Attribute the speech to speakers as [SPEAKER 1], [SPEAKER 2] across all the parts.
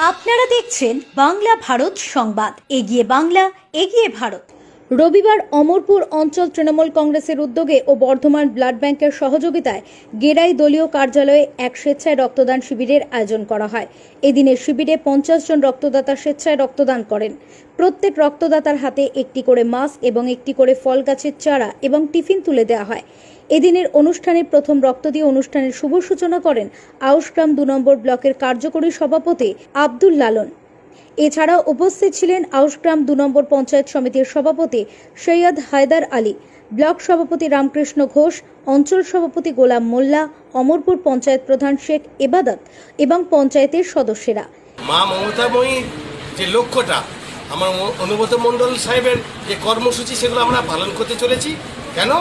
[SPEAKER 1] আপনারা দেখছেন বাংলা ভারত সংবাদ। এগিয়ে বাংলা, এগিয়ে ভারত। রবিবার অমরপুর অঞ্চল তৃণমূল কংগ্রেসের উদ্যোগে ও বর্ধমান ব্লাড ব্যাংকের সহযোগিতায় গেরাই দলীয় কার্যালয়ে এক স্বেচ্ছায় রক্তদান শিবিরের আয়োজন করা হয়। এদিনের শিবিরে 50 জন রক্তদাতা স্বেচ্ছায় রক্তদান করেন। প্রত্যেক রক্তদাতার হাতে একটি করে মাস্ক এবং একটি করে ফল গাছের চারা এবং টিফিন তুলে দেওয়া হয়। এদিনের অনুষ্ঠানে প্রথম রক্ত দিয়ে অনুষ্ঠানের শুভ সূচনা করেন আউশগ্রাম 2 নম্বর ব্লকের কার্যকরী সভাপতি আব্দুল লালন। এছাড়াও উপস্থিত ছিলেন আউশগ্রাম 2 নম্বর পঞ্চায়েত সমিতির সভাপতি সৈয়দ হায়দার আলী, ব্লক সভাপতি রামকৃষ্ণ ঘোষ, অঞ্চল সভাপতি গোলাম মোল্লা, অমরপুর পঞ্চায়েত প্রধান শেখ এবাদত এবং পঞ্চায়েতের সদস্যরা।
[SPEAKER 2] মা মমতাময়ী যে লক্ষ্যটা, আমার অনুব্রত মণ্ডল সাহেবের যে কর্মসূচি, সেগুলো আমরা পালন করতে চলেছি। কেন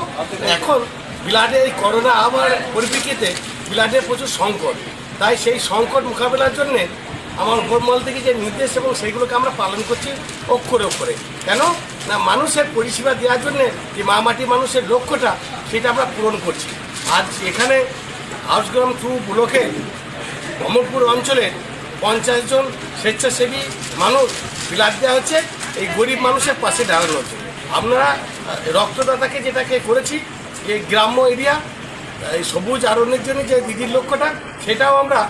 [SPEAKER 2] এখন ব্লাডে এই করোনা আবার পরিপ্রেক্ষিতে ব্লাডের প্রচুর সংকট, তাই সেই সংকট মোকাবেলার জন্যে আমার উপরমহল থেকে যে নির্দেশ এবং সেইগুলোকে আমরা পালন করছি অক্ষরে অক্ষরে। কেন না, মানুষের পরিষেবা দেওয়ার জন্যে যে মা মাটি মানুষের লক্ষ্যটা, সেটা আমরা পূরণ করছি। আজ এখানে আউশগ্রাম 2 ব্লকে অমরপুর অঞ্চলে 50 জন স্বেচ্ছাসেবী মানুষ ব্লাড দেওয়া হচ্ছে এই গরিব মানুষের পাশে দাঁড়ানোর জন্য। আপনারা রক্তদাতাকে যেটাকে করেছি, এই গ্রাম্য এরিয়া এই সবুজ আরণ্যের জন্য যে দিদির লক্ষ্যটা, সেটাও আমরা